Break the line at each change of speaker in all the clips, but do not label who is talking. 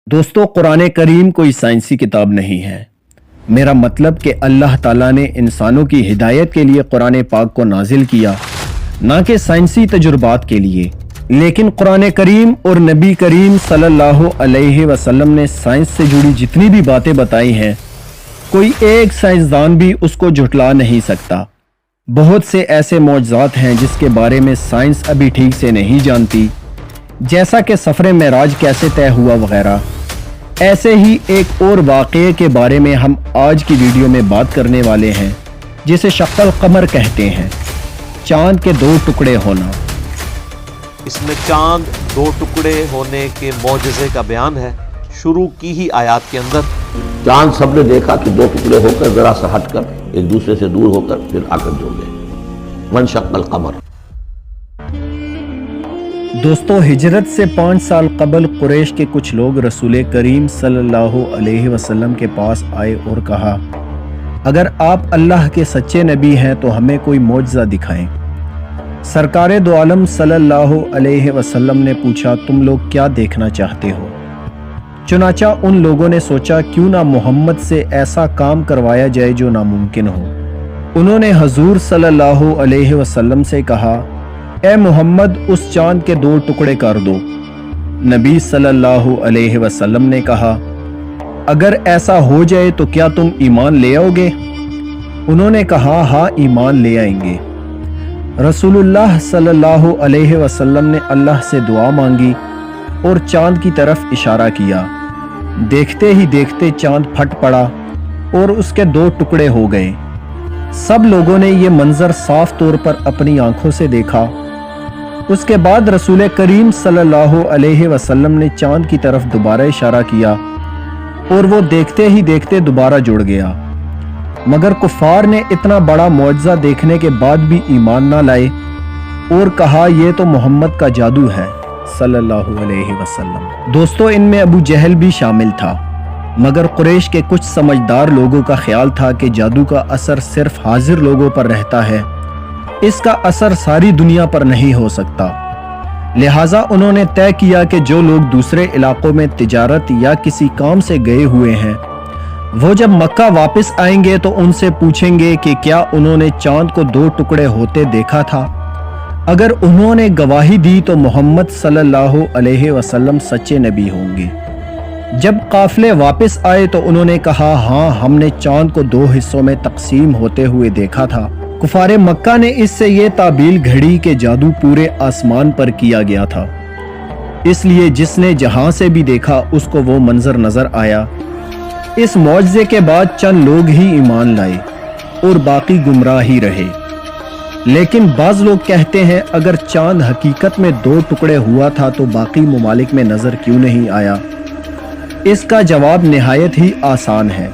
دوستو قرآن کریم کوئی سائنسی کتاب نہیں ہے۔ میرا مطلب کہ اللہ تعالیٰ نے انسانوں کی ہدایت کے لیے قرآن پاک کو نازل کیا، نہ کہ سائنسی تجربات کے لیے۔ لیکن قرآن کریم اور نبی کریم صلی اللہ علیہ وسلم نے سائنس سے جڑی جتنی بھی باتیں بتائی ہیں، کوئی ایک سائنسدان بھی اس کو جھٹلا نہیں سکتا۔ بہت سے ایسے معجزات ہیں جس کے بارے میں سائنس ابھی ٹھیک سے نہیں جانتی، جیسا کہ سفر معراج کیسے طے ہوا وغیرہ۔ ایسے ہی ایک اور واقعے کے بارے میں ہم آج کی ویڈیو میں بات کرنے والے ہیں، جسے شق القمر کہتے ہیں، چاند کے دو ٹکڑے ہونا۔
اس میں چاند دو ٹکڑے ہونے کے معجزے کا بیان ہے۔ شروع کی ہی آیات کے اندر
چاند سب نے دیکھا کہ دو ٹکڑے ہو کر ذرا سا ہٹ کر ایک دوسرے سے دور ہو کر پھر آ کر جڑ گئے۔ وانشق القمر۔
دوستو ہجرت سے 5 سال قبل قریش کے کچھ لوگ رسول کریم صلی اللہ علیہ وسلم کے پاس آئے اور کہا، اگر آپ اللہ کے سچے نبی ہیں تو ہمیں کوئی معجزہ دکھائیں۔ سرکار دو عالم صلی اللہ علیہ وسلم نے پوچھا، تم لوگ کیا دیکھنا چاہتے ہو؟ چنانچہ ان لوگوں نے سوچا کیوں نہ محمد سے ایسا کام کروایا جائے جو ناممکن ہو۔ انہوں نے حضور صلی اللہ علیہ وسلم سے کہا، اے محمد اس چاند کے دو ٹکڑے کر دو۔ نبی صلی اللہ علیہ وسلم نے کہا، اگر ایسا ہو جائے تو کیا تم ایمان لے آؤ گے؟ انہوں نے کہا، ہاں ایمان لے آئیں گے۔ رسول اللہ صلی اللہ علیہ وسلم نے اللہ سے دعا مانگی اور چاند کی طرف اشارہ کیا۔ دیکھتے ہی دیکھتے چاند پھٹ پڑا اور اس کے دو ٹکڑے ہو گئے۔ سب لوگوں نے یہ منظر صاف طور پر اپنی آنکھوں سے دیکھا۔ اس کے بعد رسول کریم صلی اللہ علیہ وسلم نے چاند کی طرف دوبارہ اشارہ کیا اور وہ دیکھتے ہی دیکھتے دوبارہ جڑ گیا۔ مگر کفار نے اتنا بڑا معجزہ دیکھنے کے بعد بھی ایمان نہ لائے اور کہا یہ تو محمد کا جادو ہے صلی اللہ علیہ وسلم۔ دوستو ان میں ابو جہل بھی شامل تھا، مگر قریش کے کچھ سمجھدار لوگوں کا خیال تھا کہ جادو کا اثر صرف حاضر لوگوں پر رہتا ہے، اس کا اثر ساری دنیا پر نہیں ہو سکتا۔ لہٰذا انہوں نے طے کیا کہ جو لوگ دوسرے علاقوں میں تجارت یا کسی کام سے گئے ہوئے ہیں، وہ جب مکہ واپس آئیں گے تو ان سے پوچھیں گے کہ کیا انہوں نے چاند کو دو ٹکڑے ہوتے دیکھا تھا۔ اگر انہوں نے گواہی دی تو محمد صلی اللہ علیہ وسلم سچے نبی ہوں گے۔ جب قافلے واپس آئے تو انہوں نے کہا، ہاں ہم نے چاند کو دو حصوں میں تقسیم ہوتے ہوئے دیکھا تھا۔ کفار مکہ نے اس سے یہ تعبیل گھڑی کہ جادو پورے آسمان پر کیا گیا تھا، اس لیے جس نے جہاں سے بھی دیکھا اس کو وہ منظر نظر آیا۔ اس معجزے کے بعد چند لوگ ہی ایمان لائے اور باقی گمراہ ہی رہے۔ لیکن بعض لوگ کہتے ہیں اگر چاند حقیقت میں دو ٹکڑے ہوا تھا تو باقی ممالک میں نظر کیوں نہیں آیا؟ اس کا جواب نہایت ہی آسان ہے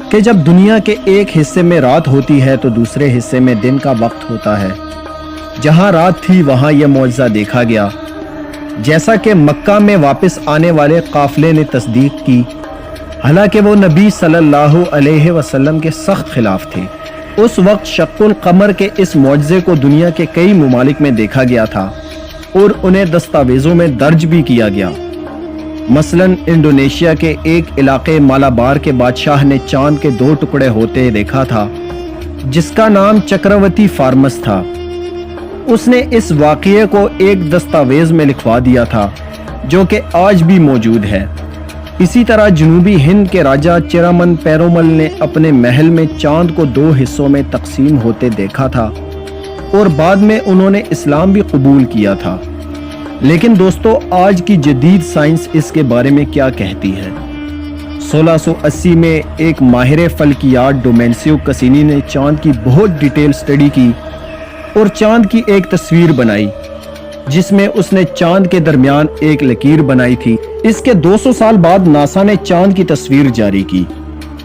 کہ جب دنیا کے ایک حصے میں رات ہوتی ہے تو دوسرے حصے میں دن کا وقت ہوتا ہے۔ جہاں رات تھی وہاں یہ معجزہ دیکھا گیا، جیسا کہ مکہ میں واپس آنے والے قافلے نے تصدیق کی، حالانکہ وہ نبی صلی اللہ علیہ وسلم کے سخت خلاف تھے۔ اس وقت شق القمر کے اس معجزے کو دنیا کے کئی ممالک میں دیکھا گیا تھا اور انہیں دستاویزوں میں درج بھی کیا گیا۔ مثلاً انڈونیشیا کے ایک علاقے مالابار کے بادشاہ نے چاند کے دو ٹکڑے ہوتے دیکھا تھا، جس کا نام چکرورتی فارمس تھا۔ اس نے اس واقعے کو ایک دستاویز میں لکھوا دیا تھا جو کہ آج بھی موجود ہے۔ اسی طرح جنوبی ہند کے راجہ چیرامن پیرومل نے اپنے محل میں چاند کو دو حصوں میں تقسیم ہوتے دیکھا تھا اور بعد میں انہوں نے اسلام بھی قبول کیا تھا۔ لیکن دوستو آج کی جدید سائنس اس کے بارے میں کیا کہتی ہے؟ 1680 میں ایک ماہر فلکیات ڈومینسیو کسینی نے چاند کی بہت ڈیٹیل سٹڈی کی اور چاند کی ایک تصویر بنائی، جس میں اس نے چاند کے درمیان ایک لکیر بنائی تھی۔ اس کے 200 سال بعد ناسا نے چاند کی تصویر جاری کی،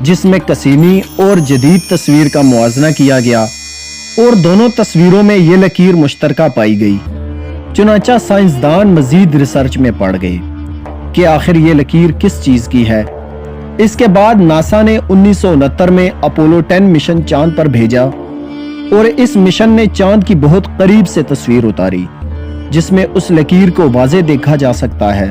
جس میں کسینی اور جدید تصویر کا موازنہ کیا گیا اور دونوں تصویروں میں یہ لکیر مشترکہ پائی گئی۔ چنانچہ سائنسدان مزید ریسرچ میں پڑ گئے کہ آخر یہ لکیر کس چیز کی ہے۔ اس کے بعد ناسا نے 1969 میں اپولو 10 مشن چاند پر بھیجا اور اس مشن نے چاند کی بہت قریب سے تصویر اتاری، جس میں اس لکیر کو واضح دیکھا جا سکتا ہے۔